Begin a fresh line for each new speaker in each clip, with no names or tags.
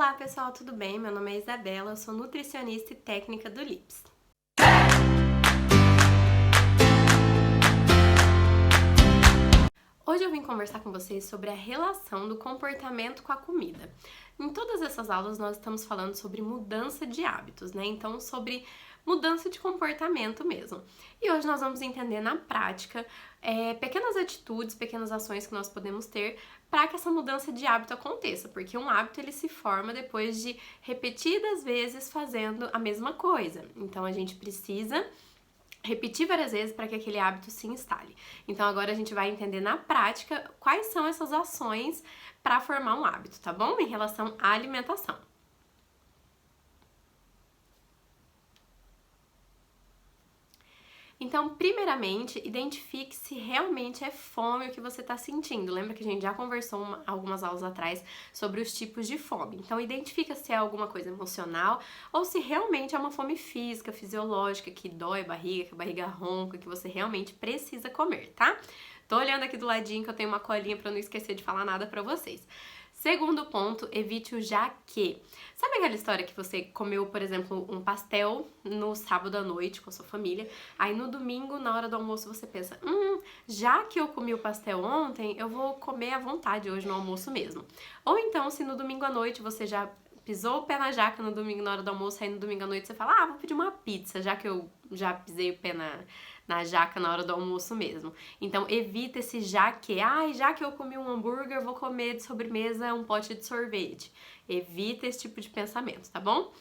Olá pessoal, tudo bem? Meu nome é Isabela, eu sou nutricionista e técnica do Lips. Hoje eu vim conversar com vocês sobre a relação do comportamento com a comida. Em todas essas aulas nós estamos falando sobre mudança de hábitos, né? Então sobre mudança de comportamento mesmo. E hoje nós vamos entender na prática pequenas atitudes, pequenas ações que nós podemos ter para que essa mudança de hábito aconteça, porque um hábito ele se forma depois de repetidas vezes fazendo a mesma coisa. Então a gente precisa repetir várias vezes para que aquele hábito se instale. Então agora a gente vai entender na prática quais são essas ações para formar um hábito, tá bom? Em relação à alimentação. Então, primeiramente, identifique se realmente é fome o que você está sentindo. Lembra que a gente já conversou algumas aulas atrás sobre os tipos de fome. Então, identifica se é alguma coisa emocional ou se realmente é uma fome física, fisiológica, que dói a barriga, que a barriga ronca, que você realmente precisa comer, tá? Tô olhando aqui do ladinho que eu tenho uma colinha para não esquecer de falar nada para vocês. Segundo ponto, evite o já que. Sabe aquela história que você comeu, por exemplo, um pastel no sábado à noite com a sua família, aí no domingo, na hora do almoço, você pensa, já que eu comi o pastel ontem, eu vou comer à vontade hoje no almoço mesmo. Ou então, se no domingo à noite você já pisou o pé na jaca no domingo na hora do almoço, aí no domingo à noite você fala, vou pedir uma pizza, já que eu já pisei o pé na jaca na hora do almoço mesmo. Então evita esse já que, já que eu comi um hambúrguer, vou comer de sobremesa um pote de sorvete. Evita esse tipo de pensamento, tá bom?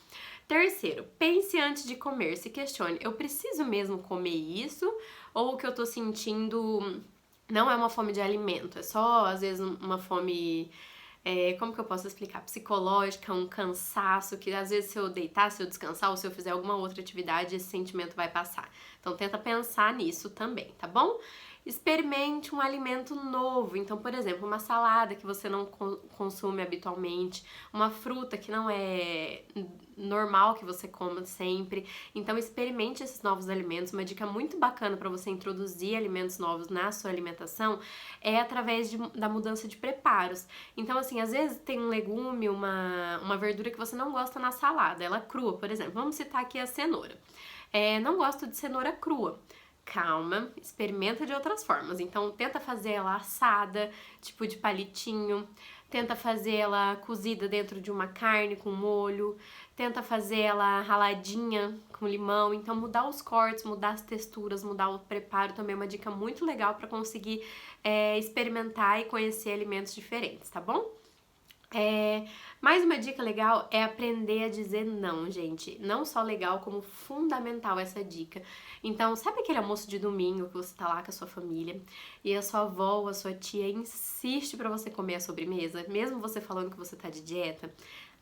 Terceiro, pense antes de comer, se questione, eu preciso mesmo comer isso? Ou o que eu tô sentindo não é uma fome de alimento, é só às vezes uma fome... como que eu posso explicar? Psicológica, um cansaço, que às vezes se eu deitar, se eu descansar ou se eu fizer alguma outra atividade, esse sentimento vai passar. Então tenta pensar nisso também, tá bom? Experimente um alimento novo. Então, por exemplo, uma salada que você não consome habitualmente, uma fruta que não é normal que você coma sempre. Então, experimente esses novos alimentos. Uma dica muito bacana para você introduzir alimentos novos na sua alimentação é através da mudança de preparos. Então, assim, às vezes tem um legume, uma verdura que você não gosta na salada, ela crua, por exemplo. Vamos citar aqui a cenoura. Não gosto de cenoura crua. Calma, experimenta de outras formas. Então, tenta fazer ela assada, tipo de palitinho. Tenta fazer ela cozida dentro de uma carne com molho. Tenta fazer ela raladinha com limão. Então, mudar os cortes, mudar as texturas, mudar o preparo também é uma dica muito legal para conseguir experimentar e conhecer alimentos diferentes, tá bom? Mais uma dica legal é aprender a dizer não, gente. Não só legal, como fundamental essa dica. Então, sabe aquele almoço de domingo que você tá lá com a sua família e a sua avó ou a sua tia insiste pra você comer a sobremesa, mesmo você falando que você tá de dieta?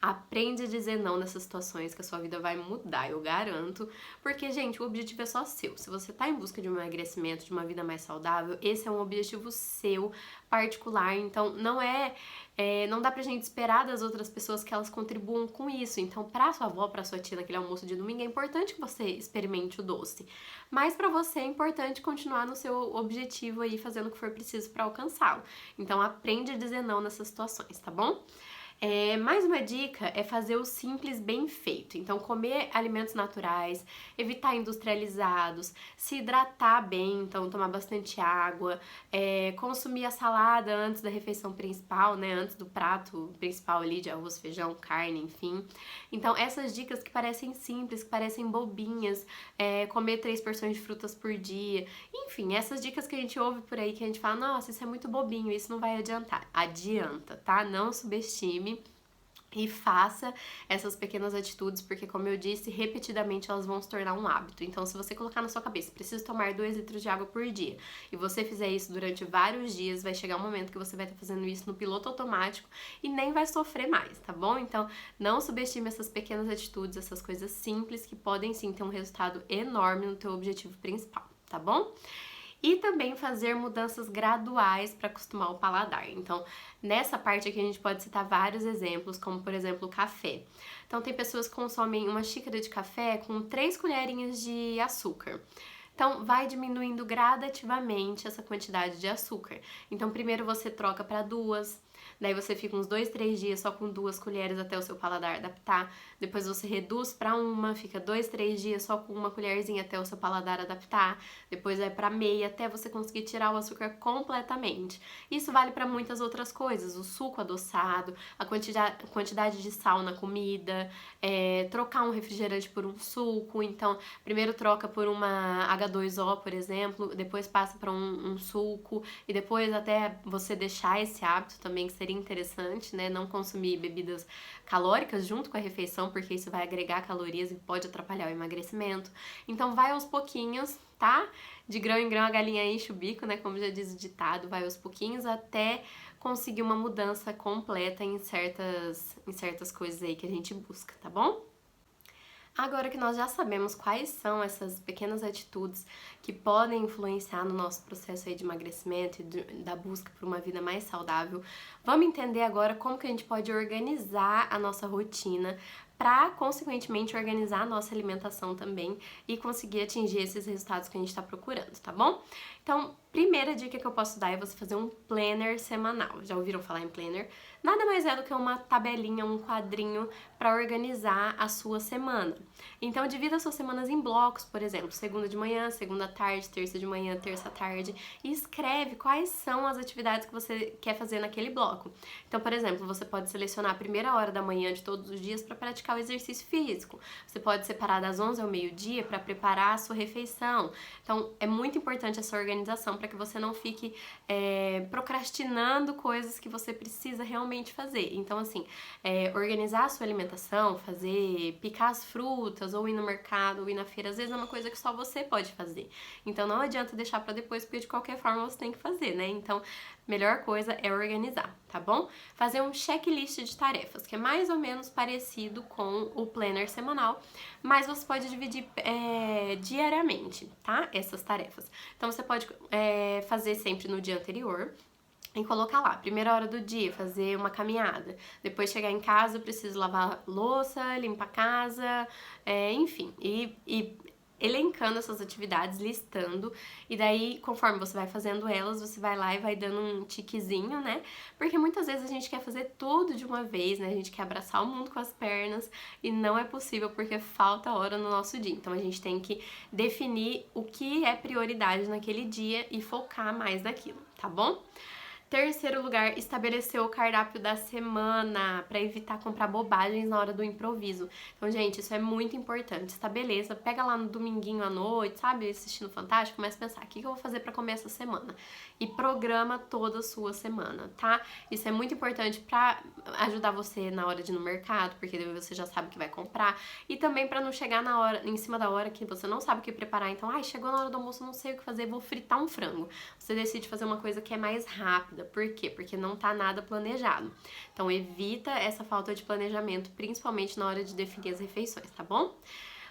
Aprende a dizer não nessas situações que a sua vida vai mudar, eu garanto. Porque, gente, o objetivo é só seu. Se você tá em busca de um emagrecimento, de uma vida mais saudável, esse é um objetivo seu, particular. Então, não dá pra gente esperar das outras pessoas que elas contribuam com isso. Então, pra sua avó, pra sua tia naquele almoço de domingo, é importante que você experimente o doce. Mas pra você é importante continuar no seu objetivo aí, fazendo o que for preciso pra alcançá-lo. Então, aprende a dizer não nessas situações, tá bom? Mais uma dica é fazer o simples bem feito. Então, comer alimentos naturais, evitar industrializados, se hidratar bem, então tomar bastante água, consumir a salada antes da refeição principal, né? Antes do prato principal ali de arroz, feijão, carne, enfim. Então, essas dicas que parecem simples, que parecem bobinhas, comer 3 porções de frutas por dia, enfim, essas dicas que a gente ouve por aí, que a gente fala, nossa, isso é muito bobinho, isso não vai adiantar. Adianta, tá? Não subestime. E faça essas pequenas atitudes, porque como eu disse, repetidamente elas vão se tornar um hábito. Então, se você colocar na sua cabeça, preciso tomar 2 litros de água por dia, e você fizer isso durante vários dias, vai chegar um momento que você vai estar fazendo isso no piloto automático e nem vai sofrer mais, tá bom? Então, não subestime essas pequenas atitudes, essas coisas simples que podem sim ter um resultado enorme no teu objetivo principal, tá bom? E também fazer mudanças graduais para acostumar o paladar. Então, nessa parte aqui a gente pode citar vários exemplos, como por exemplo o café. Então, tem pessoas que consomem uma xícara de café com 3 colherinhas de açúcar. Então, vai diminuindo gradativamente essa quantidade de açúcar. Então, primeiro você troca para 2, daí você fica uns 2, 3 dias só com 2 colheres até o seu paladar adaptar, depois você reduz para uma, fica 2, 3 dias só com uma colherzinha até o seu paladar adaptar, depois vai para meia até você conseguir tirar o açúcar completamente. Isso vale para muitas outras coisas, o suco adoçado, a quantidade de sal na comida, trocar um refrigerante por um suco, então primeiro troca por uma H2O, por exemplo, depois passa para um suco e depois até você deixar esse hábito também, que seria interessante, né? Não consumir bebidas calóricas junto com a refeição, porque isso vai agregar calorias e pode atrapalhar o emagrecimento. Então vai aos pouquinhos, tá? De grão em grão a galinha enche o bico, né? Como já diz o ditado, vai aos pouquinhos até conseguir uma mudança completa em certas coisas aí que a gente busca, tá bom? Agora que nós já sabemos quais são essas pequenas atitudes que podem influenciar no nosso processo aí de emagrecimento e da busca por uma vida mais saudável, vamos entender agora como que a gente pode organizar a nossa rotina para, consequentemente, organizar a nossa alimentação também e conseguir atingir esses resultados que a gente está procurando, tá bom? Então, primeira dica que eu posso dar é você fazer um planner semanal. Já ouviram falar em planner? Nada mais é do que uma tabelinha, um quadrinho para organizar a sua semana. Então, divida as suas semanas em blocos, por exemplo, segunda de manhã, segunda à tarde, terça de manhã, terça à tarde, e escreve quais são as atividades que você quer fazer naquele bloco. Então, por exemplo, você pode selecionar a primeira hora da manhã de todos os dias para praticar o exercício físico. Você pode separar das 11 ao meio-dia para preparar a sua refeição. Então, é muito importante essa organização para que você não fique procrastinando coisas que você precisa realmente fazer. Então, assim, organizar a sua alimentação, picar as frutas, ou ir no mercado, ou ir na feira, às vezes é uma coisa que só você pode fazer. Então, não adianta deixar para depois, porque de qualquer forma você tem que fazer, né? Então, melhor coisa é organizar, tá bom? Fazer um checklist de tarefas, que é mais ou menos parecido com o planner semanal, mas você pode dividir diariamente, tá? Essas tarefas. Então, você pode fazer sempre no dia anterior e colocar lá, primeira hora do dia, fazer uma caminhada. Depois chegar em casa, eu preciso lavar louça, limpar a casa, enfim, e elencando essas atividades, listando, e daí, conforme você vai fazendo elas, você vai lá e vai dando um tiquezinho, né? Porque muitas vezes a gente quer fazer tudo de uma vez, né? A gente quer abraçar o mundo com as pernas e não é possível porque falta hora no nosso dia. Então a gente tem que definir o que é prioridade naquele dia e focar mais naquilo, tá bom? Terceiro lugar, estabelecer o cardápio da semana para evitar comprar bobagens na hora do improviso. Então, gente, isso é muito importante. Estabeleça, pega lá no dominguinho à noite, sabe, assistindo Fantástico, começa a pensar, o que eu vou fazer para comer essa semana? E programa toda a sua semana, tá? Isso é muito importante para ajudar você na hora de ir no mercado, porque daí você já sabe o que vai comprar, e também para não chegar na hora, em cima da hora que você não sabe o que preparar. Então, chegou na hora do almoço, não sei o que fazer, vou fritar um frango. Você decide fazer uma coisa que é mais rápida. Por quê? Porque não tá nada planejado. Então, evita essa falta de planejamento, principalmente na hora de definir as refeições, tá bom?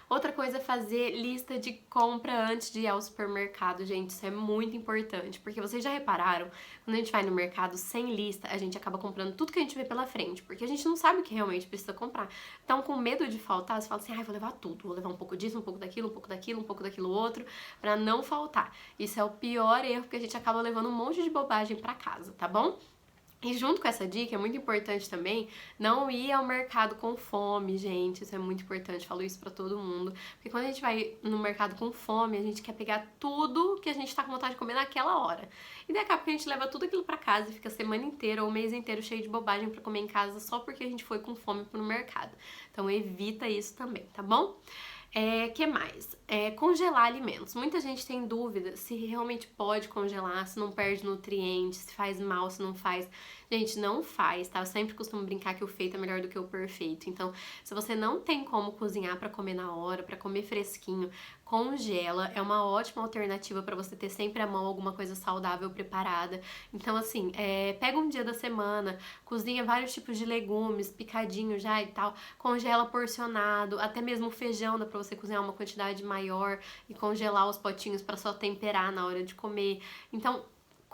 Outra coisa é fazer lista de compra antes de ir ao supermercado, gente, isso é muito importante, porque vocês já repararam, quando a gente vai no mercado sem lista, a gente acaba comprando tudo que a gente vê pela frente, porque a gente não sabe o que realmente precisa comprar. Então, com medo de faltar, você fala assim, vou levar tudo, vou levar um pouco disso, um pouco daquilo, um pouco daquilo, um pouco daquilo outro, pra não faltar. Isso é o pior erro, porque a gente acaba levando um monte de bobagem pra casa, tá bom? E junto com essa dica, é muito importante também não ir ao mercado com fome, gente. Isso é muito importante, falo isso pra todo mundo. Porque quando a gente vai no mercado com fome, a gente quer pegar tudo que a gente tá com vontade de comer naquela hora. E daí acaba que a gente leva tudo aquilo pra casa e fica a semana inteira ou o mês inteiro cheio de bobagem pra comer em casa só porque a gente foi com fome pro mercado. Então evita isso também, tá bom? Que mais? Congelar alimentos. Muita gente tem dúvida se realmente pode congelar, se não perde nutrientes, se faz mal, se não faz. Gente, não faz, tá? Eu sempre costumo brincar que o feito é melhor do que o perfeito. Então, se você não tem como cozinhar pra comer na hora, pra comer fresquinho, congela. É uma ótima alternativa pra você ter sempre à mão alguma coisa saudável preparada. Então, assim, pega um dia da semana, cozinha vários tipos de legumes, picadinho já e tal, congela porcionado, até mesmo feijão dá pra você cozinhar uma quantidade maior e congelar os potinhos pra só temperar na hora de comer. Então,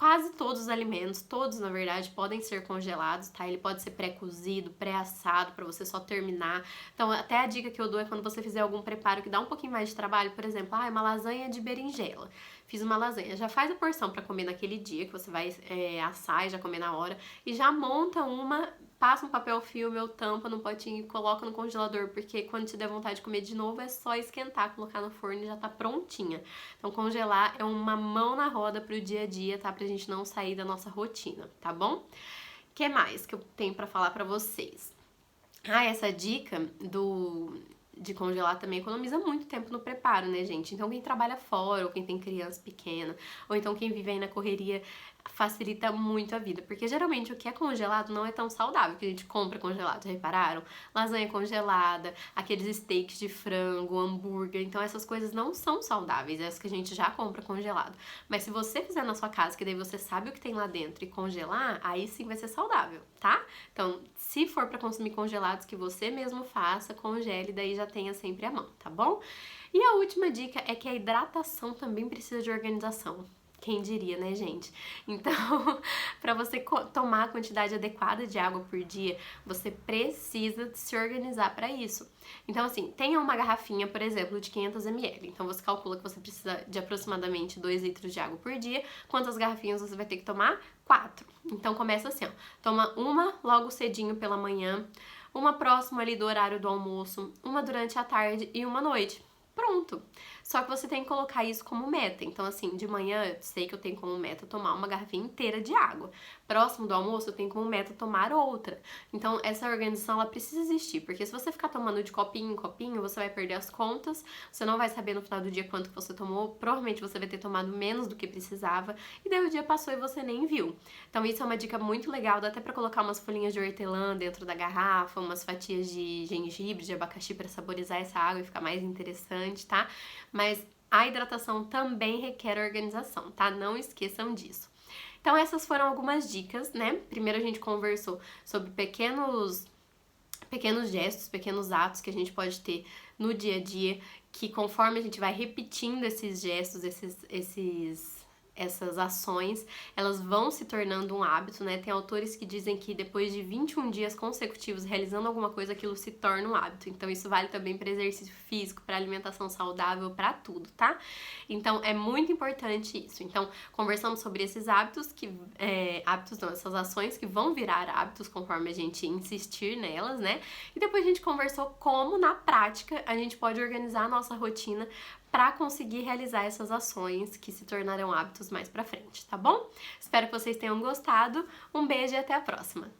quase todos os alimentos, todos na verdade, podem ser congelados, tá? Ele pode ser pré-cozido, pré-assado, pra você só terminar. Então, até a dica que eu dou é quando você fizer algum preparo que dá um pouquinho mais de trabalho, por exemplo, uma lasanha de berinjela. Fiz uma lasanha, já faz a porção pra comer naquele dia, que você vai assar e já comer na hora, e já monta passa um papel filme ou tampa no potinho e coloca no congelador, porque quando te der vontade de comer de novo é só esquentar, colocar no forno e já tá prontinha. Então congelar é uma mão na roda pro dia a dia, tá? Pra gente não sair da nossa rotina, tá bom? O que mais que eu tenho pra falar pra vocês? Essa dica de congelar também economiza muito tempo no preparo, né, gente? Então quem trabalha fora, ou quem tem criança pequena, ou então quem vive aí na correria, facilita muito a vida, porque geralmente o que é congelado não é tão saudável, que a gente compra congelado, já repararam? Lasanha congelada, aqueles steaks de frango, hambúrguer, então essas coisas não são saudáveis, essas que a gente já compra congelado. Mas se você fizer na sua casa, que daí você sabe o que tem lá dentro e congelar, aí sim vai ser saudável, tá? Então, se for pra consumir congelados que você mesmo faça, congele, daí já tenha sempre à mão, tá bom? E a última dica é que a hidratação também precisa de organização. Quem diria, né, gente? Então, para você tomar a quantidade adequada de água por dia, você precisa se organizar para isso. Então, assim, tenha uma garrafinha, por exemplo, de 500 ml. Então, você calcula que você precisa de aproximadamente 2 litros de água por dia. Quantas garrafinhas você vai ter que tomar? 4. Então, começa assim, ó. Toma uma logo cedinho pela manhã, uma próxima ali do horário do almoço, uma durante a tarde e uma à noite. Pronto. Só que você tem que colocar isso como meta. Então, assim, de manhã eu sei que eu tenho como meta tomar uma garrafinha inteira de água. Próximo do almoço eu tenho como meta tomar outra. Então, essa organização, ela precisa existir. Porque se você ficar tomando de copinho em copinho, você vai perder as contas. Você não vai saber no final do dia quanto que você tomou. Provavelmente você vai ter tomado menos do que precisava. E daí o dia passou e você nem viu. Então, isso é uma dica muito legal. Dá até pra colocar umas folhinhas de hortelã dentro da garrafa, umas fatias de gengibre, de abacaxi pra saborizar essa água e ficar mais interessante, tá? Mas a hidratação também requer organização, tá? Não esqueçam disso. Então essas foram algumas dicas, né? Primeiro a gente conversou sobre pequenos gestos, pequenos atos que a gente pode ter no dia a dia, que conforme a gente vai repetindo esses gestos, essas ações, elas vão se tornando um hábito, né? Tem autores que dizem que depois de 21 dias consecutivos realizando alguma coisa, aquilo se torna um hábito. Então isso vale também para exercício físico, para alimentação saudável, para tudo, tá? Então é muito importante isso. Então conversamos sobre esses hábitos essas ações que vão virar hábitos conforme a gente insistir nelas, né? E depois a gente conversou como na prática a gente pode organizar a nossa rotina para conseguir realizar essas ações que se tornarão hábitos mais pra frente, tá bom? Espero que vocês tenham gostado. Um beijo e até a próxima!